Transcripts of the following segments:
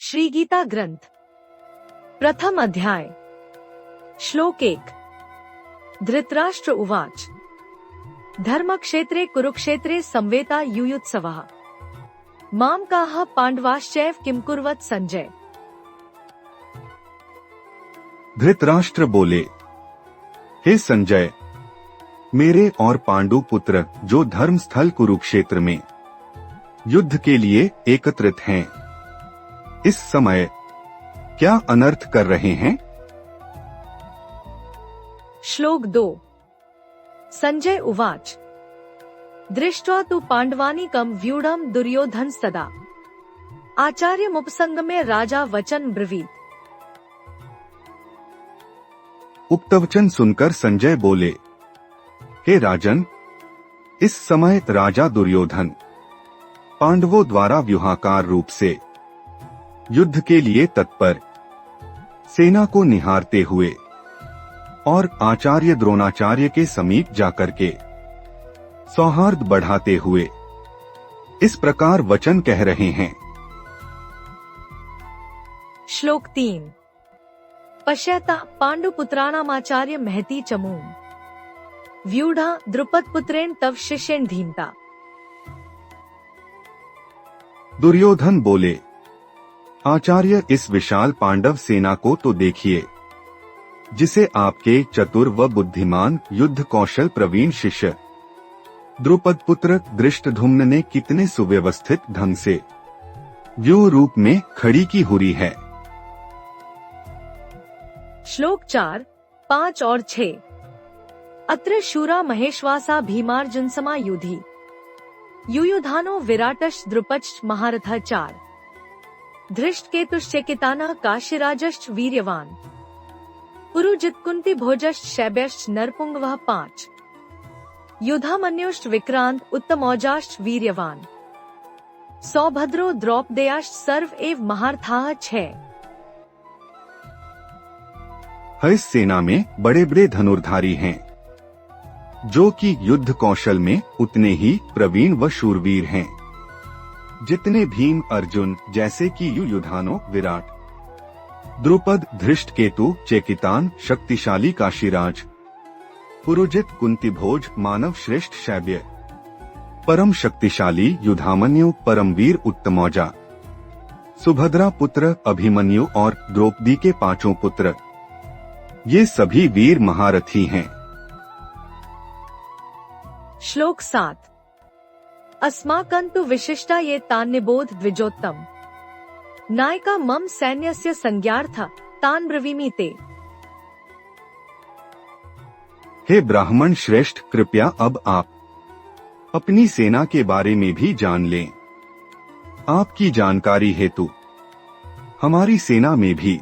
श्री गीता ग्रंथ प्रथम अध्याय श्लोक 1। धृतराष्ट्र उवाच धर्मक्षेत्रे कुरुक्षेत्रे संवेता युयुत्सवः मां काः पांडवाश्चैव किं कुर्वत् संजय। धृतराष्ट्र बोले, हे संजय, मेरे और पांडु पुत्र जो धर्म स्थल कुरुक्षेत्र में युद्ध के लिए एकत्रित हैं, इस समय क्या अनर्थ कर रहे हैं। श्लोक 2। संजय उवाच दृष्ट्वा तु पांडवानीकं व्यूढं दुर्योधन सदा आचार्यमुपसंगम्य राजा वचन ब्रवीत। उक्त वचन सुनकर संजय बोले, हे राजन, इस समय राजा दुर्योधन पांडवों द्वारा व्यूहाकार रूप से युद्ध के लिए तत्पर सेना को निहारते हुए और आचार्य द्रोणाचार्य के समीप जाकर के सौहार्द बढ़ाते हुए इस प्रकार वचन कह रहे हैं। श्लोक 3। पश्यता पांडुपुत्राणामाचार्य महती चमूं व्यूढ़ा द्रुपदपुत्रेण तव शिष्येण धीमता। दुर्योधन बोले, आचार्य, इस विशाल पांडव सेना को तो देखिए, जिसे आपके चतुर व बुद्धिमान युद्ध कौशल प्रवीण शिष्य द्रुपद पुत्र धृष्टद्युम्न ने कितने सुव्यवस्थित ढंग से व्यूह रूप में खड़ी की हुई है। श्लोक 4, 5 और 6। अत्र शूरा महेश्वासा भीमार्जुन समायुधि युयुधानो विराटश्च द्रुपदश्च महारथः 4 धृष्टकेतुश्चेकितानः काशीराजश्च वीर्यवान् पुरुजित कुंती भोजश्च शैब्यश्च नरपुंगवः 5 युधामन्युश्च विक्रांत उत्तमौजाश्च वीर्यवान् सौभद्रो द्रौपदेयाश्च सर्व एव महारथाः 6। इस सेना में बड़े बड़े धनुर्धारी हैं, जो कि युद्ध कौशल में उतने ही प्रवीण व शूरवीर हैं, जितने भीम अर्जुन जैसे कि युयुधानो विराट, द्रुपद धृष्टकेतु चेकितान शक्तिशाली काशीराज, पुरुजित कुंतीभोज मानव श्रेष्ठ शैब्य, परम शक्तिशाली युधामन्यु परमवीर उत्तमौजा, सुभद्रा पुत्र अभिमन्यु और द्रौपदी के 5 पुत्र, ये सभी वीर महारथी हैं। श्लोक 7। अस्माकन्तु विशिष्टा ये तान् निबोध द्विजोत्तम नायका मम सैन्यस्य संज्ञार्थ तान् ब्रवीमि ते। हे ब्राह्मण श्रेष्ठ, कृपया अब आप अपनी सेना के बारे में भी जान लें। आपकी जानकारी हेतु हमारी सेना में भी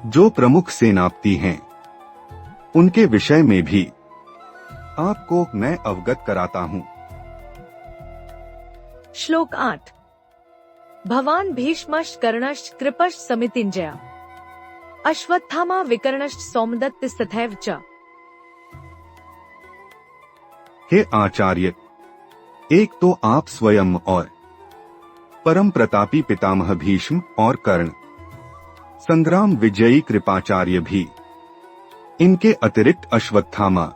जो प्रमुख सेनापति हैं, उनके विषय में भी आपको मैं अवगत कराता हूँ। श्लोक 8। भवान भीष्मश्च कर्णश्च कृपश्च समितिञ्जय अश्वत्थामा विकर्णश्च सौमदत्तिस्तथैव च। हे आचार्य, एक तो आप स्वयं और परम प्रतापी पितामह भीष्म और कर्ण, संग्राम विजयी कृपाचार्य भी, इनके अतिरिक्त अश्वत्थामा,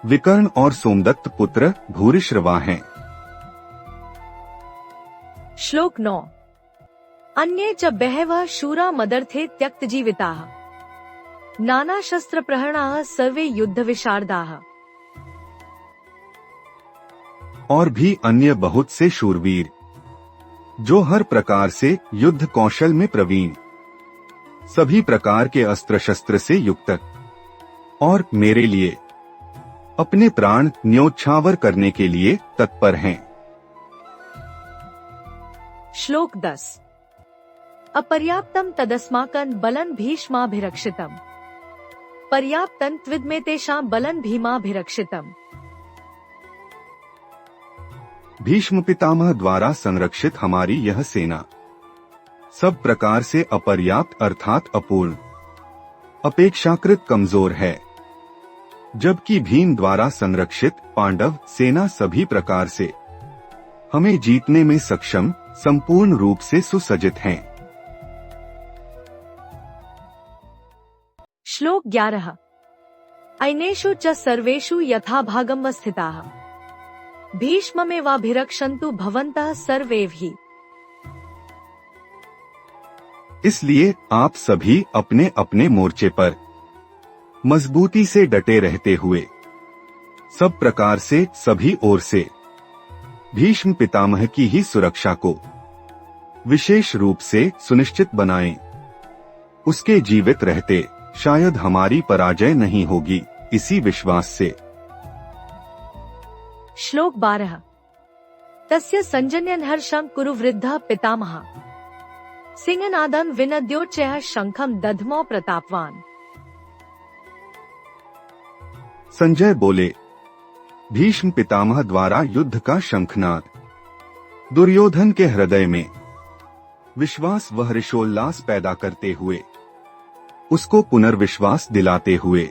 विकर्ण और सोमदत्त पुत्र भूरिश्रवा हैं। श्लोक 9। अन्ये च बहवः शूरा मदर्थे त्यक्त जीविताः नाना शस्त्र प्रहरणाः सर्वे युद्ध विशारदाः। और भी अन्य बहुत से शूरवीर, जो हर प्रकार से युद्ध कौशल में प्रवीण, सभी प्रकार के अस्त्र शस्त्र से युक्त और मेरे लिए अपने प्राण न्योछावर करने के लिए तत्पर हैं। श्लोक 10। अपर्याप्तम तदस्माकं बलं भीष्माभिरक्षितम् पर्याप्तं त्विदमेतेषां बलं भीमाभिरक्षितम्। भीष्म पितामह द्वारा संरक्षित हमारी यह सेना सब प्रकार से अपर्याप्त अर्थात अपूर्ण, अपेक्षाकृत कमजोर है, जबकि भीम द्वारा संरक्षित पांडव सेना सभी प्रकार से हमें जीतने में सक्षम संपूर्ण रूप से सुसज्जित हैं। श्लोक 11। ऐनेषु च सर्वेषु यथाभागं स्थिताः भीष्ममेवाभिरक्षन्तु भवन्तः सर्वे हि। इसलिए आप सभी अपने अपने मोर्चे पर मजबूती से डटे रहते हुए सब प्रकार से सभी ओर से भीष्म पितामह की ही सुरक्षा को विशेष रूप से सुनिश्चित बनाएं। उसके जीवित रहते शायद हमारी पराजय नहीं होगी, इसी विश्वास से। श्लोक 12। तस्य संजन्यन् हर्षं कुरु वृद्धः पितामहः सिंहनादं विनद्योच्चैः शंखं दध्मौ प्रतापवान। संजय बोले, भीष्म पितामह द्वारा युद्ध का शंखनाद दुर्योधन के हृदय में विश्वास व हर्षोल्लास पैदा करते हुए, उसको पुनर्विश्वास दिलाते हुए,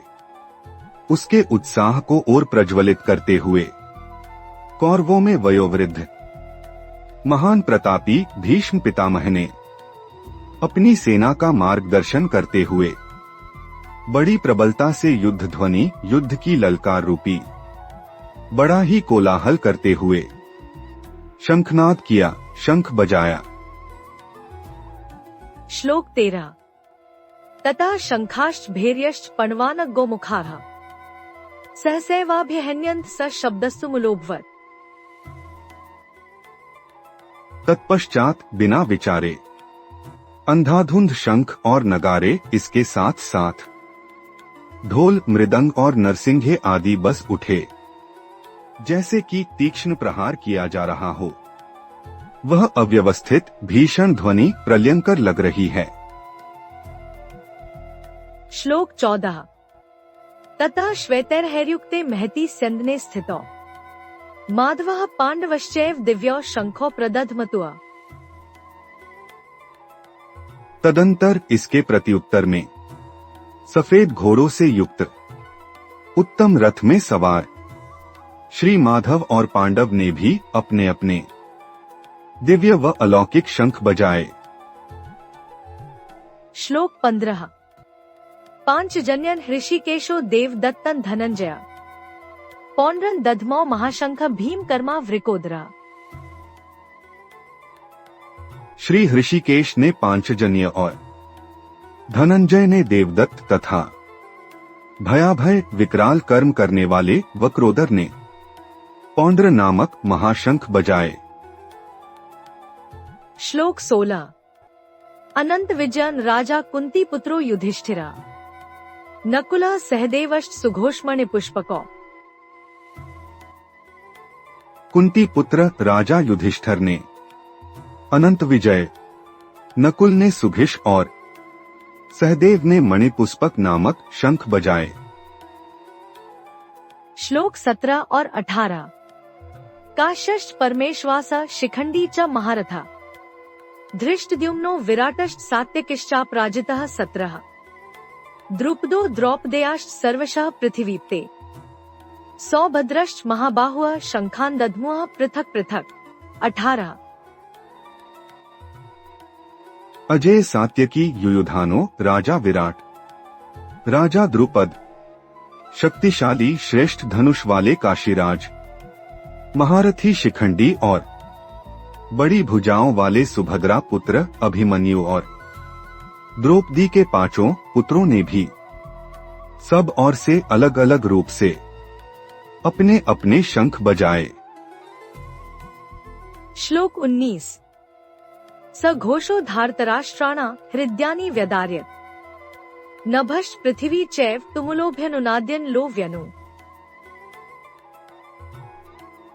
उसके उत्साह को और प्रज्वलित करते हुए, कौरवों में वयोवृद्ध महान प्रतापी भीष्म पितामह ने अपनी सेना का मार्गदर्शन करते हुए बड़ी प्रबलता से युद्ध ध्वनि, युद्ध की ललकार रूपी बड़ा ही कोलाहल करते हुए शंखनाद किया, शंख बजाया। श्लोक 13। तथा शंखाश्च भैर्यश्च पणवानक गोमुखाः सहसैवाभ्यहन्यन्त स शब्दस्तु मुलोभवत्। तत्पश्चात बिना विचारे अंधाधुंध शंख और नगारे, इसके साथ साथ ढोल, मृदंग और नरसिंघे आदि बस उठे, जैसे कि तीक्ष्ण प्रहार किया जा रहा हो। वह अव्यवस्थित भीषण ध्वनि प्रलयंकर लग रही है। श्लोक 14। ततः श्वेतैर्हैर्युक्ते महती स्यन्दने स्थितौ माधवः पांडवश्चैव दिव्यौ शंखौ प्रदध्मतुः। तदंतर इसके प्रत्युत्तर में सफेद घोड़ों से युक्त उत्तम रथ में सवार श्री माधव और पांडव ने भी अपने अपने दिव्य व अलौकिक शंख बजाए। श्लोक 15। पांचजन्यन् हृषिकेशो देवदत्तं धनंजय पौंड्रं दध्मौ महाशंख भीमकर्मा वृकोदरा। श्री हृषिकेश ने पांचजन्य और धनंजय ने देवदत्त तथा भयाभय विकराल कर्म करने वाले वक्रोदर ने पौंड्र नामक महाशंख बजाए। श्लोक 16। अनंत विजयन राजा कुंती पुत्रो युधिष्ठिरा नकुला सहदेवश्च सुघोषमणि पुष्पकौ। कुंती पुत्र राजा युधिष्ठिर ने अनंत विजय, नकुल ने सुघिष और सहदेव ने मणिपुष्पक नामक शंख बजाए। श्लोक 17 और 18। काश्यश्च परमेश्वासा शिखंडी च महारथा धृष्टद्युम्नो विराटश्च सात्यकिश्चापराजितः 17। द्रुपदो द्रौपदेयाश्च सर्वशः पृथिवीप्ते सौभद्रश्च महाबाहुः शंखान् दध्मुः पृथक पृथक। 18। अजय सात्यकी युयुधानो राजा विराट, राजा द्रुपद, शक्तिशाली श्रेष्ठ धनुष वाले काशीराज, महारथी शिखंडी और बड़ी भुजाओं वाले सुभद्रा पुत्र अभिमन्यु और द्रौपदी के पांचों पुत्रों ने भी सब और से अलग अलग रूप से अपने अपने शंख बजाए। श्लोक 19। स घोषो धार्तराष्ट्राणा हृदयानि व्यदार्यत् नभश्च पृथिवी चैव तुमुलोभ्यनुनाद्यन् लोव्यनु।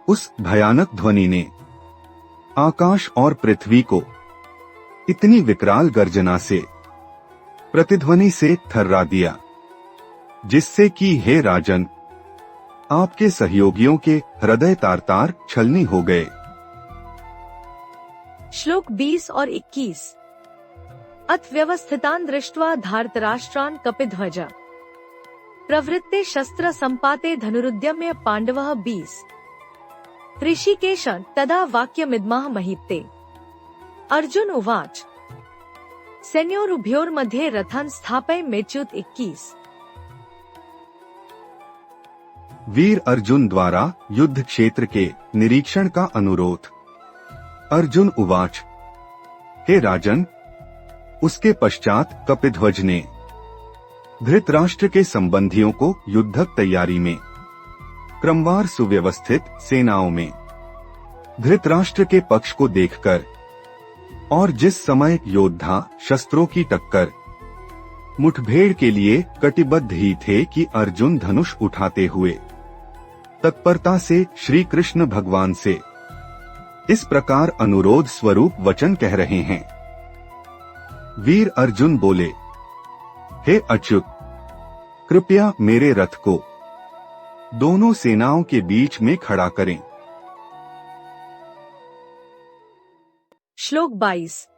उस भयानक ध्वनि ने आकाश और पृथ्वी को इतनी विकराल गर्जना से प्रतिध्वनि से थर्रा दिया, जिससे कि हे राजन, आपके सहयोगियों के हृदय तार तार छलनी हो गए। श्लोक 20 और 21। अथ व्यवस्थितान् दृष्ट्वा धार्तराष्ट्रान् कपिध्वज प्रवृत्ते शस्त्र संपाते धनुरुद्यम्य पांडवः 20। ऋषिकेश तदा वाक्यमिदमः महीप्ते। अर्जुन उवाच सैन्योरुभयोर्मध्ये रथान् स्थापय मेच्युत 21। वीर अर्जुन द्वारा युद्ध क्षेत्र के निरीक्षण का अनुरोध। अर्जुन उवाच, हे राजन, उसके पश्चात कपिध्वज ने धृतराष्ट्र के संबंधियों को युद्धक तैयारी में क्रमवार सुव्यवस्थित सेनाओं में धृतराष्ट्र के पक्ष को देखकर और जिस समय योद्धा शस्त्रों की टक्कर मुठभेड़ के लिए कटिबद्ध ही थे कि अर्जुन धनुष उठाते हुए तत्परता से श्री कृष्ण भगवान से इस प्रकार अनुरोध स्वरूप वचन कह रहे हैं। वीर अर्जुन बोले, हे अच्युत, कृपया मेरे रथ को दोनों सेनाओं के बीच में खड़ा करें। श्लोक 22।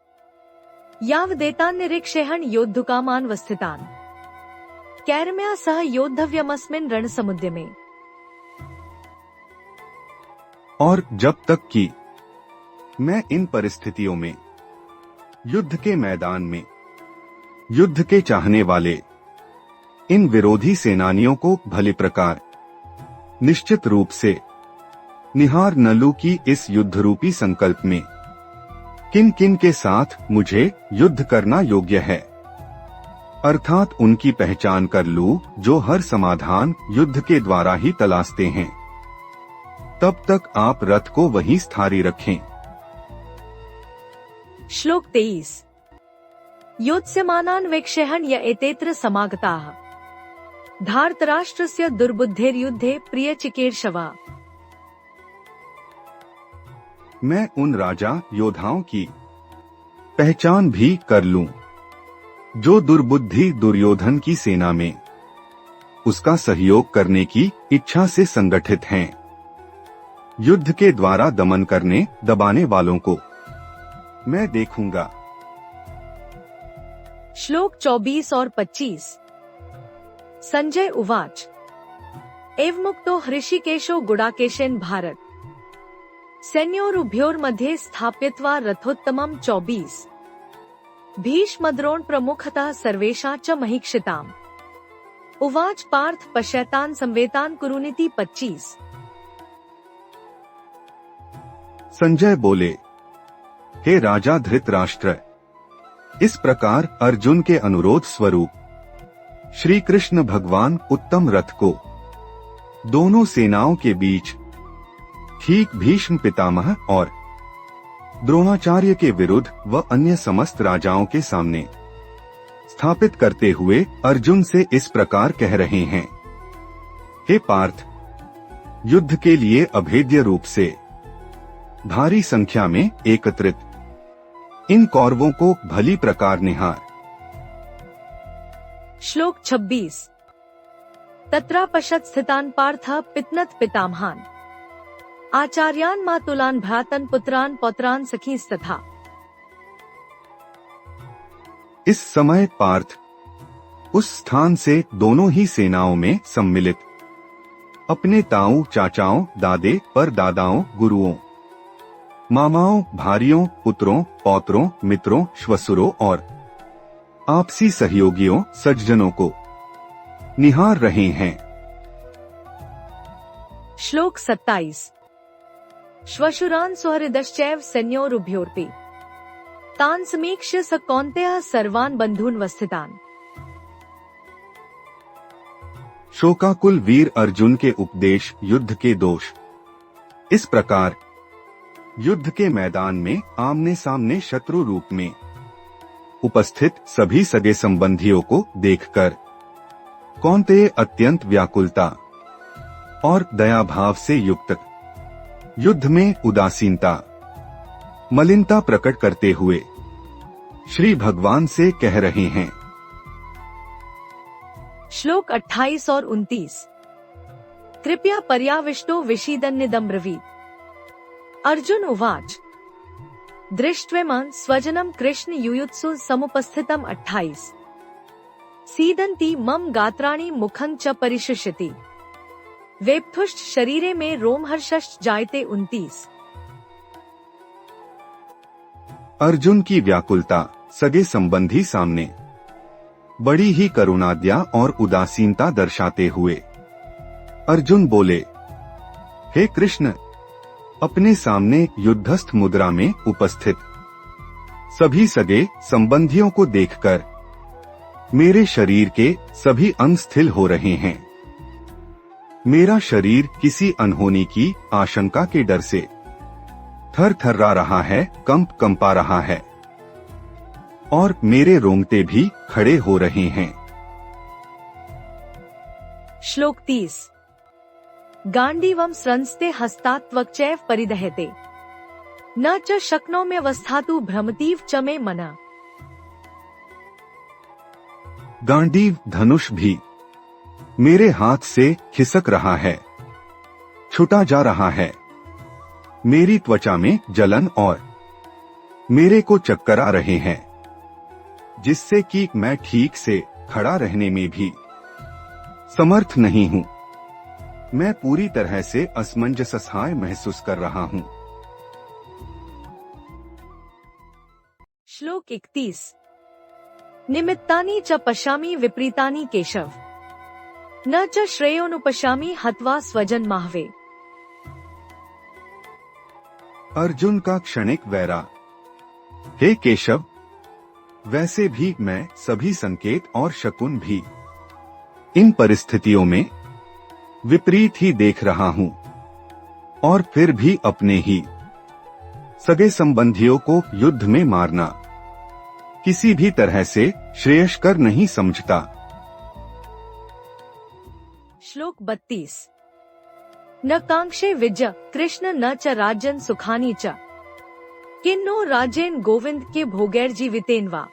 यावदेतान् निरीक्षेहन् योद्धुकामानवस्थितान् कैर्मया सह योद्धव्यमस्मिन् रणसमुद्यमे। और जब तक कि मैं इन परिस्थितियों में युद्ध के मैदान में युद्ध के चाहने वाले इन विरोधी सेनानियों को भली प्रकार निश्चित रूप से निहार न लूं कि इस युद्ध रूपी संकल्प में किन किन के साथ मुझे युद्ध करना योग्य है, अर्थात उनकी पहचान कर लूं जो हर समाधान युद्ध के द्वारा ही तलाशते हैं, तब तक आप रथ को वहीं स्थायी रखें। श्लोक 23। योत्स्यमानान् वेक्षेहन् य एतेऽत्र समागताः धार्तराष्ट्रस्य दुर्बुद्धेर्युद्धे प्रियचिकीर्षवा। मैं उन राजा योद्धाओं की पहचान भी कर लूं जो दुर्बुद्धि दुर्योधन की सेना में उसका सहयोग करने की इच्छा से संगठित हैं। युद्ध के द्वारा दमन करने दबाने वालों को मैं देखूंगा। श्लोक 24 और 25। संजय उवाच, एवमुक्तो हृषिकेशो गुडाकेशेन भारत सैन्योरुभयोर्मध्ये स्थाप्यत्वा रथोत्तमं 24 भीष्मद्रोण प्रमुखतः सर्वेषां च महीक्षिताम्। उवाच पार्थ पश्यतान् संवेतान् कुरुनिति 25। संजय बोले, हे राजा धृतराष्ट्र, इस प्रकार अर्जुन के अनुरोध स्वरूप श्री कृष्ण भगवान उत्तम रथ को दोनों सेनाओं के बीच ठीक भीष्म पितामह और द्रोणाचार्य के विरुद्ध व अन्य समस्त राजाओं के सामने स्थापित करते हुए अर्जुन से इस प्रकार कह रहे हैं, हे पार्थ, युद्ध के लिए अभेद्य रूप से भारी संख्या में एकत्रित इन कौरवों को भली प्रकार निहार। श्लोक 26। तत्रापश्यत् स्थितान् पार्थ पितनत् पितामहान् आचार्यान् मातुलान् भ्रातन् पुत्रान् पौत्रान् सखींस्तथा। इस समय पार्थ उस स्थान से दोनों ही सेनाओं में सम्मिलित अपने ताऊ चाचाओं दादे पर दादाओं गुरुओं मामाओं भाइयों पुत्रों पौत्रों मित्रों श्वसुरों और आपसी सहयोगियों सज्जनों को निहार रहे हैं। श्लोक 27। श्वशुरान् सुहृदश्चैव सैन्योरुभयोरपि तान् समीक्ष्य स कौन्तेयः सर्वान् बन्धून् वस्थितान्। शोकाकुल वीर अर्जुन के उपदेश युद्ध के दोष। इस प्रकार युद्ध के मैदान में आमने सामने शत्रु रूप में उपस्थित सभी सगे संबंधियों को देखकर कौन्तेय अत्यंत व्याकुलता और दया भाव से युक्त युद्ध में उदासीनता मलिनता प्रकट करते हुए श्री भगवान से कह रहे हैं। श्लोक 28 और 29। कृपया पर्याविष्टो विषीदन्निदं ब्रवीत्। अर्जुन उवाच, दृष्ट्वेमं स्वजनं कृष्ण युयुत्सु समुपस्थितम् 28 सीदन्ति मम गात्राणि मुखं च परिशुष्यति वेप्थुश्च शरीरे में रोमहर्षश्च जायते 29। अर्जुन की व्याकुलता सगे संबंधी सामने बड़ी ही करुणाद्या और उदासीनता दर्शाते हुए अर्जुन बोले, हे कृष्ण, अपने सामने युद्धस्थ मुद्रा में उपस्थित सभी सगे संबंधियों को देखकर मेरे शरीर के सभी अंग स्थिर हो रहे हैं। मेरा शरीर किसी अनहोनी की आशंका के डर से थर थर्रा रहा है, कंपा रहा है और मेरे रोंगटे भी खड़े हो रहे हैं। श्लोक 30। गांडीवं स्रंस्ते हस्तात्वक्चैव परिदहते न च शक्नोम्यवस्थातु भ्रमतीव च मे मनः। गांडीव धनुष भी मेरे हाथ से खिसक रहा है, छुटा जा रहा है। मेरी त्वचा में जलन और मेरे को चक्कर आ रहे हैं, जिससे कि मैं ठीक से खड़ा रहने में भी समर्थ नहीं हूँ। मैं पूरी तरह से असमंजसहाय महसूस कर रहा हूँ। श्लोक 31। निमित्तानि च पश्यामि विपरीतानि केशव न च श्रेयोनुपश्यामि हत्वा स्वजन माहवे। अर्जुन का क्षणिक वैरा। हे केशव, वैसे भी मैं सभी संकेत और शकुन भी इन परिस्थितियों में विपरीत ही देख रहा हूं और फिर भी अपने ही सगे संबंधियों को युद्ध में मारना किसी भी तरह से श्रेयस्कर नहीं समझता। श्लोक 32। न कांक्षे विज कृष्ण न च राज्यन सुखानि च किन्नो राज्येन गोविंद के भोगैर्जीवितेन वा।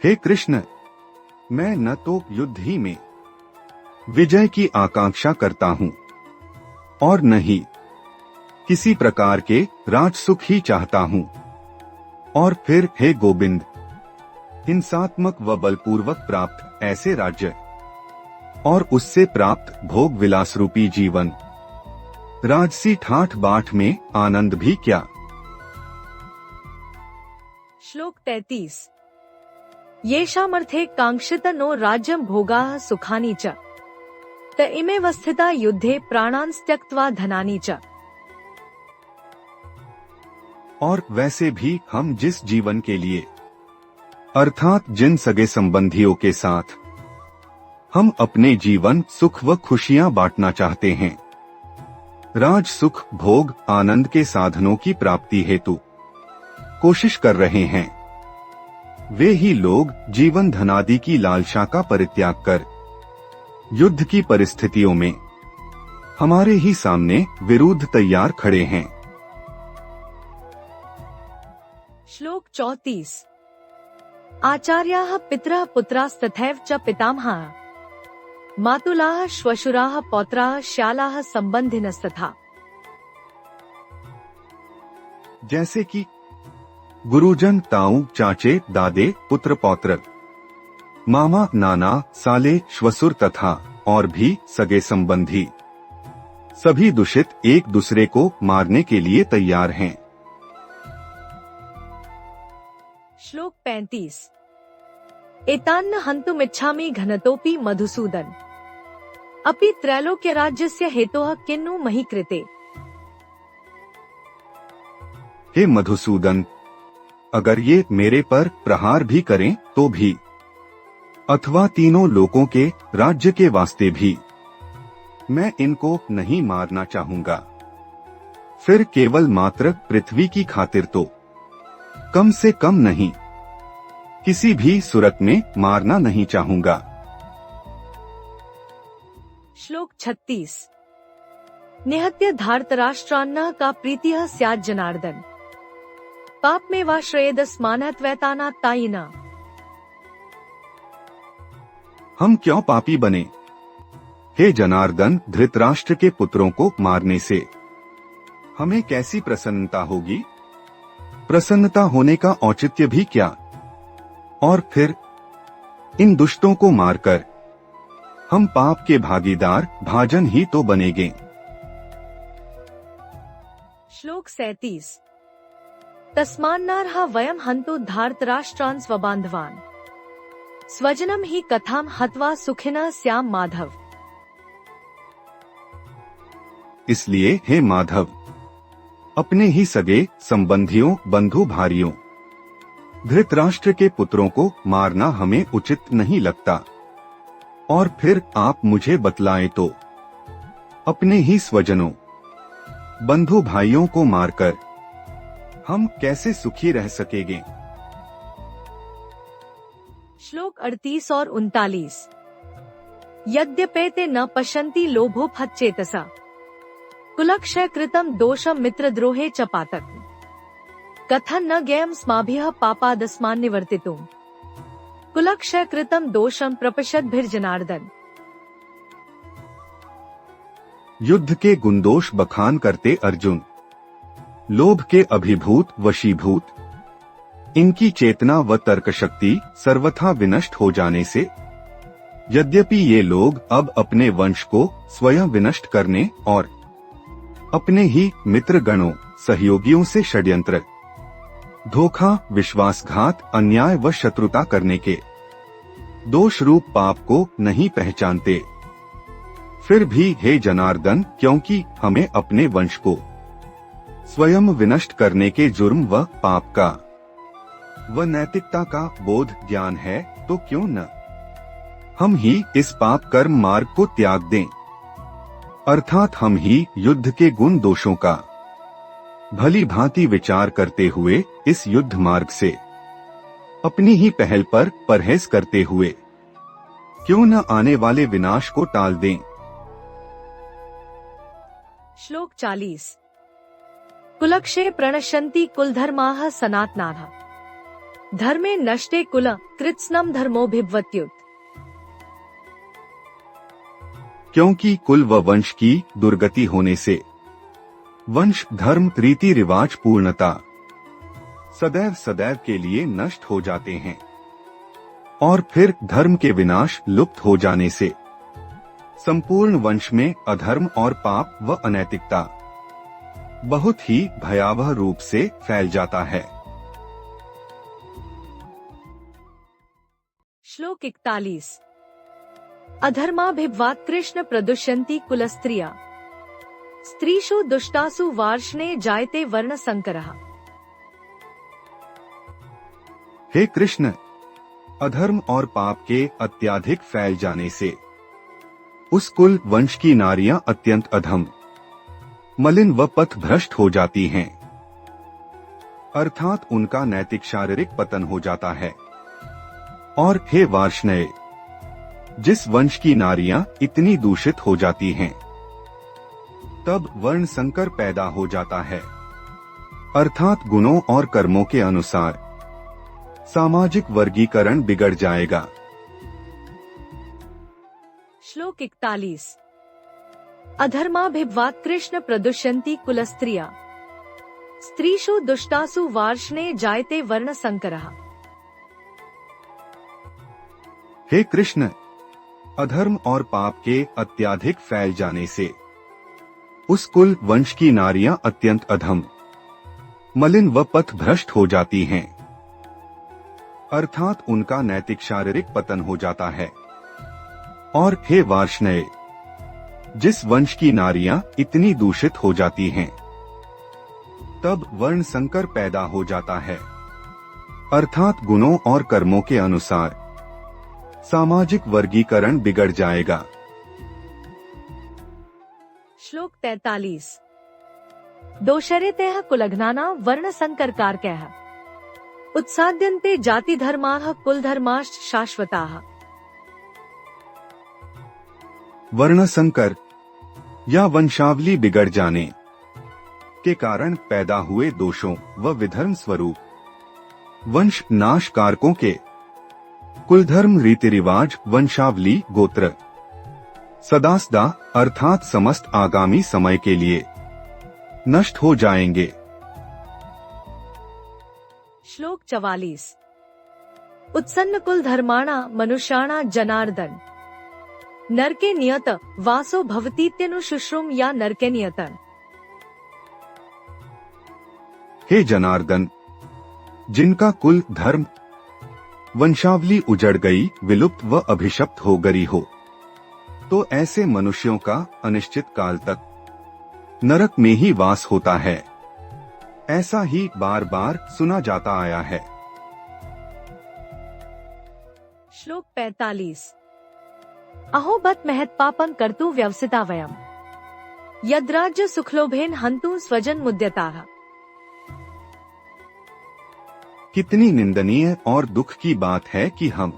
हे कृष्ण, मैं न तो युद्ध ही में विजय की आकांक्षा करता हूँ और न ही किसी प्रकार के राजसुख ही चाहता हूँ। और फिर हे गोविंद, हिंसात्मक व बलपूर्वक प्राप्त ऐसे राज्य और उससे प्राप्त भोग विलास रूपी जीवन, राजसी ठाठ बाट में आनंद भी क्या। श्लोक 33। येषामर्थे कांक्षित नो राज्यं भोगाः सुखानि च त इमेव स्थिता युद्धे प्राणान् त्यक्त्वा धनानि च। और वैसे भी हम जिस जीवन के लिए अर्थात जिन सगे संबंधियों के साथ हम अपने जीवन सुख व खुशियां बांटना चाहते हैं, राज सुख भोग आनंद के साधनों की प्राप्ति हेतु कोशिश कर रहे हैं, वे ही लोग जीवन धनादि की लालसा का परित्याग कर युद्ध की परिस्थितियों में हमारे ही सामने विरुद्ध तैयार खड़े हैं। श्लोक 34। आचार्याः पितरः पुत्रास्तथैव च पितामहाः मातुलाः श्वशुराः पौत्राः श्यालाः संबंधिनस्तथा। जैसे कि गुरुजन, ताऊ, चाचे, दादे, पुत्र पौत्र, मामा, नाना, साले, श्वसुर तथा और भी सगे संबंधी सभी दूषित एक दूसरे को मारने के लिए तैयार हैं। श्लोक 35। एतान्न हन्तुमिच्छामि घनतोऽपि मधुसूदन अपि त्रैलोक्य राज्यस्य हेतोः किन्नु मही कृते। हे मधुसूदन, अगर ये मेरे पर प्रहार भी करें तो भी, अथवा तीनों लोकों के राज्य के वास्ते भी, मैं इनको नहीं मारना चाहूंगा। फिर केवल मात्र पृथ्वी की खातिर तो कम से कम नहीं, किसी भी सूरत में मारना नहीं चाहूंगा। श्लोक 36। निहत्य धार्तराष्ट्रान्नः का प्रीतिः स्यात् जनार्दन पाप में वा श्रेयदस्मानत्वैताना तायिना। हम क्यों पापी बने? हे जनार्दन, धृतराष्ट्र के पुत्रों को मारने से हमें कैसी प्रसन्नता होगी? प्रसन्नता होने का औचित्य भी क्या? और फिर इन दुष्टों को मारकर हम पाप के भागीदार भाजन ही तो बनेंगे। श्लोक 37। तस्मान्नार्हा वयं हन्तु धार्तराष्ट्रान् स्वबान्धवान् स्वजनम ही कथाम हत्वा सुखिनः स्याम माधव। इसलिए हे माधव, अपने ही सगे संबंधियों, बंधु भाइयों, धृतराष्ट्र के पुत्रों को मारना हमें उचित नहीं लगता। और फिर आप मुझे बतलाएं तो अपने ही स्वजनों, बंधु भाइयों को मारकर हम कैसे सुखी रह सकेंगे। श्लोक 38 और 39। यद्यपेते न पश्यन्ति लोभोपहतचेतसा कुलक्षय कृतं दोषं मित्रद्रोहे च पातक कथं न ज्ञेयं स्माभिः पापादस्मान् निवर्तितुम् कुलक्षय कृतं दोषं प्रपश्यद्भिर्जनार्दन। युद्ध के गुणदोष बखान करते अर्जुन, लोभ के अभिभूत वशीभूत, इनकी चेतना व तर्क शक्ति सर्वथा विनष्ट हो जाने से, यद्यपि ये लोग अब अपने वंश को स्वयं विनष्ट करने और अपने ही मित्र गणों, सहयोगियों से षड्यंत्र, धोखा, विश्वासघात, अन्याय व शत्रुता करने के दोष रूप पाप को नहीं पहचानते, फिर भी हे जनार्दन, क्योंकि हमें अपने वंश को स्वयं विनष्ट करने के जुर्म व पाप का व नैतिकता का बोध ज्ञान है, तो क्यों न हम ही इस पाप कर्म मार्ग को त्याग दें, अर्थात हम ही युद्ध के गुण दोषों का भली भांति विचार करते हुए इस युद्ध मार्ग से अपनी ही पहल पर परहेज करते हुए क्यों न आने वाले विनाश को टाल दें। श्लोक 40। कुलक्षये प्रणश्यन्ति कुलधर्माः सनातनाः धर्मे नष्टे कुल कृत्स्नम् धर्मोऽभिभवत्युत। क्योंकि कुल व वंश की दुर्गति होने से वंश, धर्म, रीति रिवाज पूर्णता सदैव सदैव के लिए नष्ट हो जाते हैं, और फिर धर्म के विनाश लुप्त हो जाने से संपूर्ण वंश में अधर्म और पाप व अनैतिकता बहुत ही भयावह रूप से फैल जाता है। श्लोक 41। अधर्माभिभवात् कृष्ण प्रदुष्यन्ति कुलस्त्रिया स्त्रीषु दुष्टासु वार्ष्णे जायते वर्ण संकरः। हे कृष्ण, अधर्म और पाप के अत्याधिक फैल जाने से उस कुल वंश की नारियां अत्यंत अधम, मलिन व पथ भ्रष्ट हो जाती हैं, अर्थात उनका नैतिक शारीरिक पतन हो जाता है। और हे वार्ष्णेय, जिस वंश की नारियां इतनी दूषित हो जाती हैं, तब वर्ण संकर पैदा हो जाता है, अर्थात गुणों और कर्मों के अनुसार सामाजिक वर्गीकरण बिगड़ जाएगा। श्लोक 41। अधर्माभिभवात् कृष्ण प्रदुष्यन्ति कुलस्त्रिया स्त्रीषु दुष्टासु वार्ष्णे जायते वर्ण संकरः। हे कृष्ण, अधर्म और पाप के अत्याधिक फैल जाने से उस कुल वंश की नारियां अत्यंत अधम, मलिन व पथ भ्रष्ट हो जाती हैं, अर्थात उनका नैतिक शारीरिक पतन हो जाता है। और हे वार्ष्णेय, जिस वंश की नारियां इतनी दूषित हो जाती हैं, तब वर्ण संकर पैदा हो जाता है, अर्थात गुणों और कर्मों के अनुसार सामाजिक वर्गीकरण बिगड़ जाएगा। श्लोक 43। दोषरेतेः कुलघ्नाना वर्ण संकरकारकैः उत्साद्यन्ते जाति धर्माः कुल धर्माश्च शाश्वताः। वर्ण संकर या वंशावली बिगड़ जाने के कारण पैदा हुए दोषों व विधर्म स्वरूप वंश नाश कारकों के कुलधर्म, रीति रिवाज, वंशावली, गोत्र सदा सदा अर्थात समस्त आगामी समय के लिए नष्ट हो जाएंगे। श्लोक 44। उत्सन्न कुल धर्माणा मनुष्याणा जनार्दन नरके नियत वासो भवतीत्यनुशुश्रुम या नरके नियतन। हे जनार्दन, जिनका कुल धर्म वंशावली उजड़ गई, विलुप्त व अभिशप्त हो गई हो, तो ऐसे मनुष्यों का अनिश्चित काल तक नरक में ही वास होता है। ऐसा ही बार बार सुना जाता आया है। श्लोक 45। अहो बत महत् पापं कर्तु व्यवसिता वयम् यद्राज्य सुखलोभेन हन्तु स्वजन मुद्यताः। कितनी निंदनीय और दुख की बात है कि हम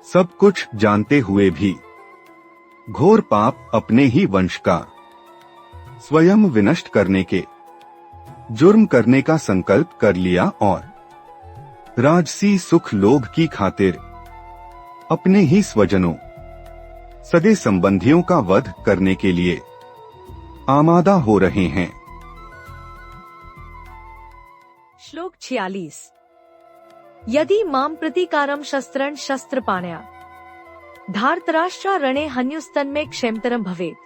सब कुछ जानते हुए भी घोर पाप अपने ही वंश का स्वयं विनष्ट करने के जुर्म करने का संकल्प कर लिया और राजसी सुख लोभ की खातिर अपने ही स्वजनों सगे संबंधियों का वध करने के लिए आमादा हो रहे हैं। श्लोक 46। यदि माम प्रतिकारम शस्त्रं शस्त्रपाणया धार्तराष्ट्रा रणे हन्युस्तन्मे क्षेमतरम भवेत्।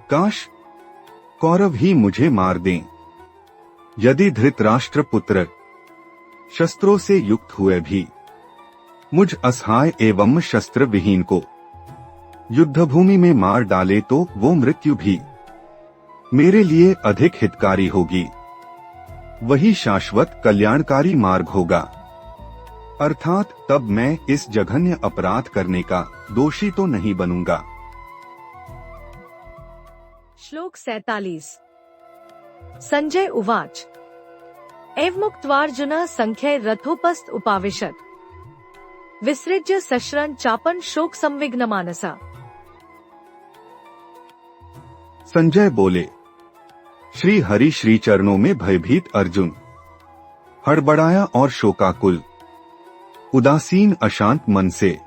काश कौरव ही मुझे मार दें, यदि धृतराष्ट्र पुत्र शस्त्रों से युक्त हुए भी मुझ असहाय एवं शस्त्र विहीन को युद्धभूमि में मार डाले तो वो मृत्यु भी मेरे लिए अधिक हितकारी होगी। वही शाश्वत कल्याणकारी मार्ग होगा, अर्थात तब मैं इस जघन्य अपराध करने का दोषी तो नहीं बनूंगा। श्लोक 47। संजय उवाच एवमुक्त्वार्जुनः संख्ये रथोपस्थ उपाविशत् विसृज्य सश्रन् चापन् शोक संविघ्न मानसा। संजय बोले, श्री हरि श्री चरणों में भयभीत अर्जुन हड़बड़ाया और शोकाकुल उदासीन अशांत मन से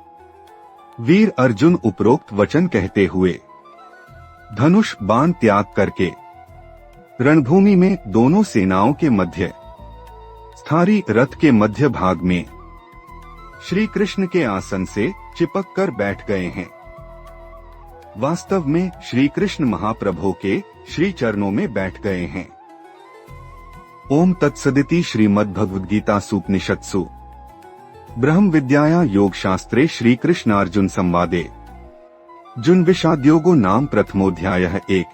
वीर अर्जुन उपरोक्त वचन कहते हुए धनुष बाण त्याग करके रणभूमि में दोनों सेनाओं के मध्य स्थारी रथ के मध्य भाग में श्री कृष्ण के आसन से चिपक कर बैठ गए हैं। वास्तव में श्री कृष्ण महाप्रभु के श्री चरणों में बैठ गए हैं। ओम तत्सदिति श्रीमद्भगवद्गीतासूपनिषत्सु ब्रह्म विद्याया योग शास्त्रे श्री कृष्णार्जुन संवादे जुन विषाद्योगो नाम प्रथमोध्यायः 1।